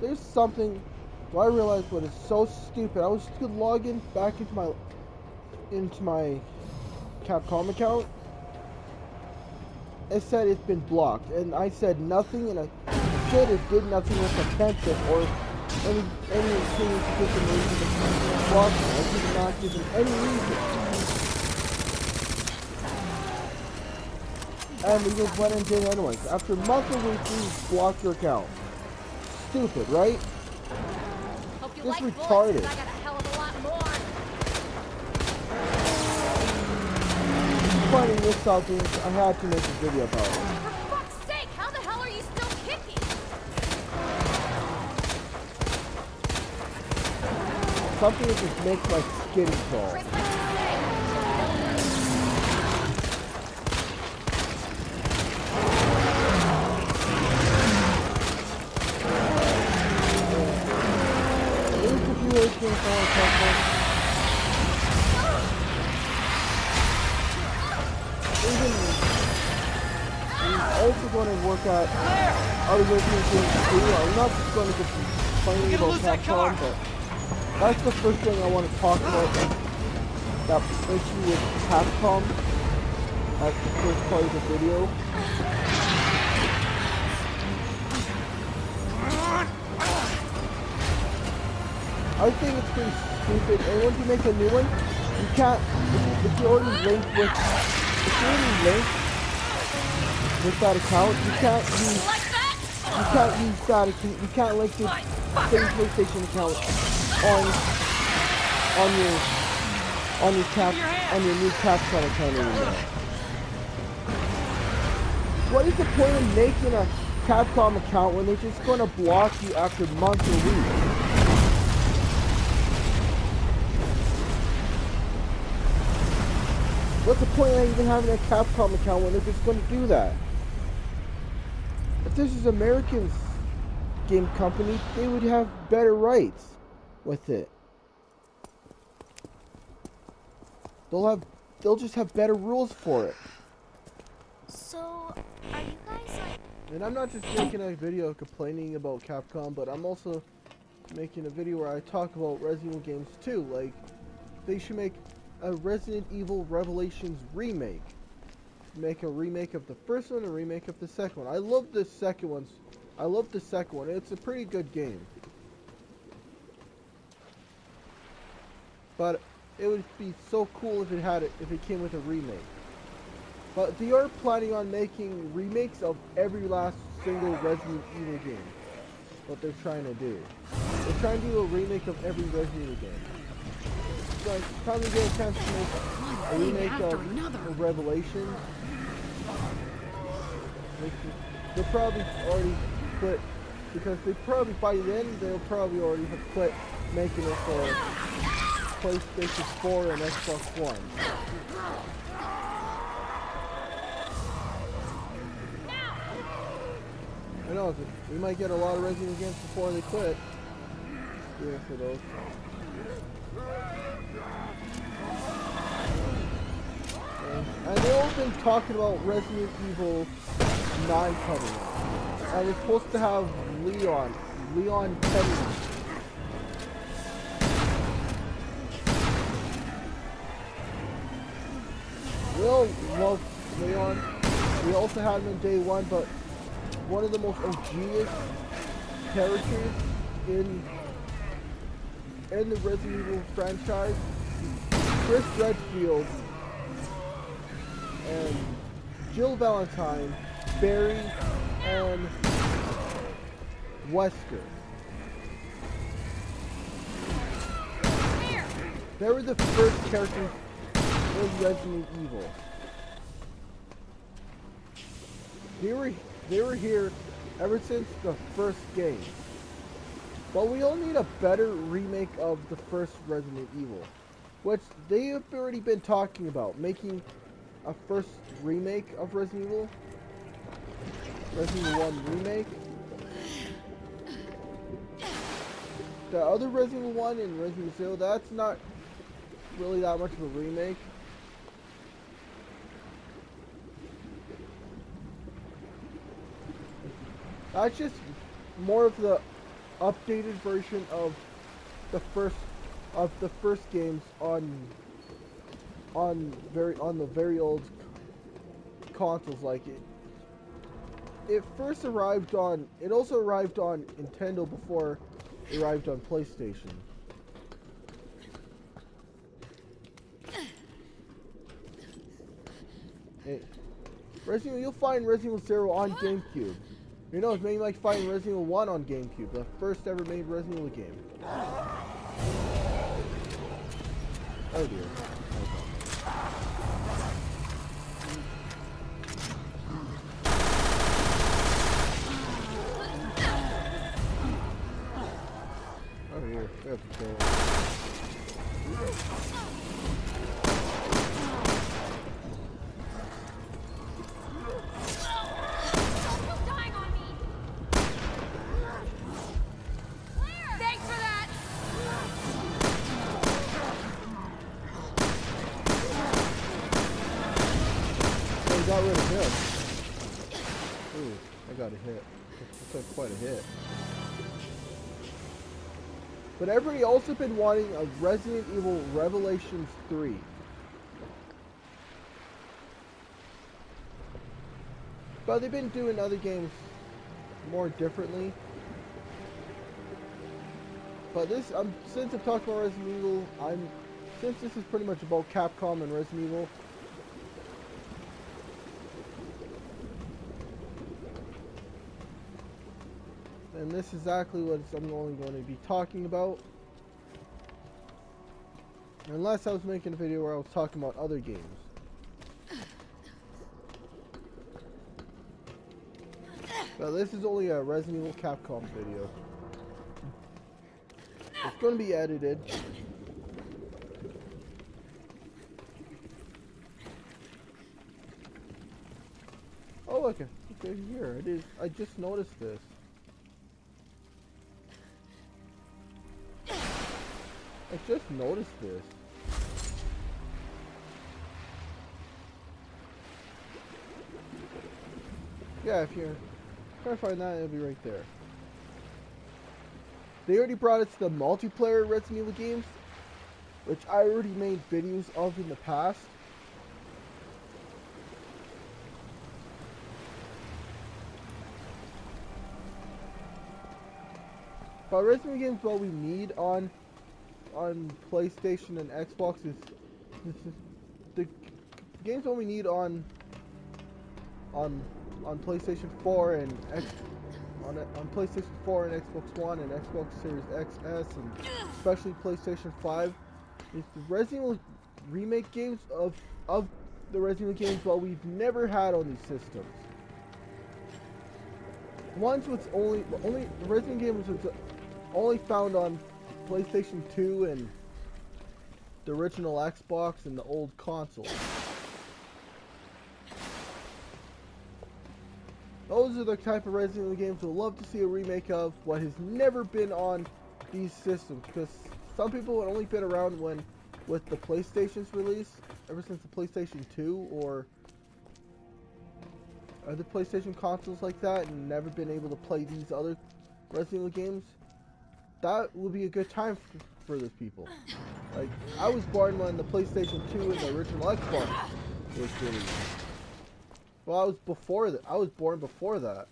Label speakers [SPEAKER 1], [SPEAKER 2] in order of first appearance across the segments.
[SPEAKER 1] there's something. What I realized what is so stupid. I was to log in back into my Capcom account. It said it's been blocked, and I said nothing, and I should have did nothing with offensive or anything to get the reason to block me. I did not give them any reason. And we just went and did it anyways. After months of weeks, we blocked your account. Stupid, right?
[SPEAKER 2] Hope you
[SPEAKER 1] Just
[SPEAKER 2] like
[SPEAKER 1] retarded.
[SPEAKER 2] bullets, 'cause I got a hell of a lot more.
[SPEAKER 1] Finding this out, I had to make a video about it.
[SPEAKER 2] For fuck's sake, how the hell are you still kicking?
[SPEAKER 1] Something that just makes my skin crawl.
[SPEAKER 2] Chris, what did you say?
[SPEAKER 1] There's a few other things I want to talk about. We're also going to work out other Resident Evil games too. I'm not just going to get complaining about Capcom, but that's the first thing I want to talk about. That issue with Capcom. That's the first part of the video. I think it's pretty stupid. And once you make a new one, you can't. If you're already linked with that account, you can't use that account. You can't link the same PlayStation account on your new Capcom account anymore. What is the point of making a Capcom account when they're just going to block you after months or weeks? What's the point of even having a Capcom account when they're just going to do that? If this is American game company, they would have better rights with it. They'll just have better rules for it.
[SPEAKER 2] So, are you guys like...
[SPEAKER 1] And I'm not just making a video complaining about Capcom, but I'm also making a video where I talk about Resident Evil games too. Like, they should make a Resident Evil Revelations remake. Make a remake of the first one, a remake of the second one. I love the second one. It's a pretty good game. But it would be so cool if it came with a remake. But they are planning on making remakes of every last single Resident Evil game. What they're trying to do. They're trying to do a remake of every Resident Evil game. So I probably get a chance to make a remake of Revelations. They'll probably already quit, because by then they'll probably already have quit making it for PlayStation 4 and Xbox One. I know, we might get a lot of Resident Evil games before they quit. Yeah, for those. And they've all been talking about Resident Evil 9 coming out. And it's supposed to have Leon Kennedy. We all love Leon. We also had him in day one, but one of the most OGiest characters in the Resident Evil franchise, Chris Redfield and Jill Valentine, Barry, and Wesker. They were the first characters in Resident Evil. They were here ever since the first game. But we all need a better remake of the first Resident Evil, which they have already been talking about, making a first remake of Resident Evil. Resident Evil 1 remake. The other Resident Evil 1 and Resident Evil 0, that's not really that much of a remake. That's just more of the updated version of the first games on the very old consoles. Like it first arrived on. It also arrived on Nintendo before it arrived on PlayStation. You'll find Resident Evil 0 on GameCube. You know, it's maybe like finding Resident Evil 1 on GameCube, the first ever made Resident Evil game. Oh dear. Oh dear, we have to kill him. Got rid of him. Ooh, I got a hit. That's quite a hit. But everybody also been wanting a Resident Evil Revelations 3. But they've been doing other games more differently. But this, since I'm talking about Resident Evil, since this is pretty much about Capcom and Resident Evil. And this is exactly what I'm only going to be talking about. Unless I was making a video where I was talking about other games. But this is only a Resident Evil Capcom video. It's going to be edited. Oh look, okay here it is. I just noticed this. I just noticed this. Yeah, if you're trying to find that, it'll be right there. They already brought it to the multiplayer Resident Evil games, which I already made videos of in the past. But Resident Evil games, what we need on PlayStation and Xbox is the games that we need on PlayStation 4 and on PlayStation 4 and Xbox One and Xbox Series XS and especially PlayStation 5 is the Resident Evil remake games of the Resident Evil games what we've never had on these systems. Ones which only the Resident Evil games which only found on PlayStation 2 and the original Xbox and the old consoles. Those are the type of Resident Evil games we'll love to see a remake of what has never been on these systems, because some people have only been around with the PlayStation's release, ever since the PlayStation 2 or other PlayStation consoles like that, and never been able to play these other Resident Evil games. That will be a good time for those people. Like, I was born when the PlayStation 2 and the original Xbox was released. Well, I was born before that.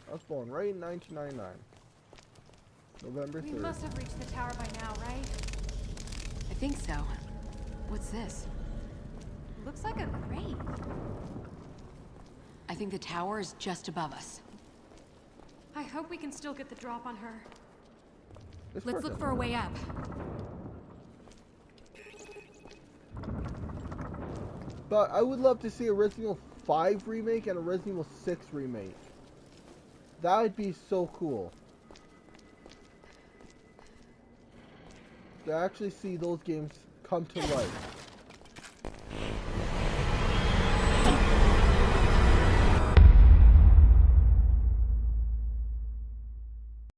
[SPEAKER 1] I was born right in 1999. November 3rd.
[SPEAKER 3] We must have reached the tower by now, right?
[SPEAKER 4] I think so. What's this?
[SPEAKER 3] Looks like a crate.
[SPEAKER 4] I think the tower is just above us.
[SPEAKER 3] I hope we can still get the drop on her.
[SPEAKER 4] Let's look for a way up.
[SPEAKER 1] But I would love to see a Resident Evil 5 remake and a Resident Evil 6 remake. That would be so cool. To actually see those games come to life.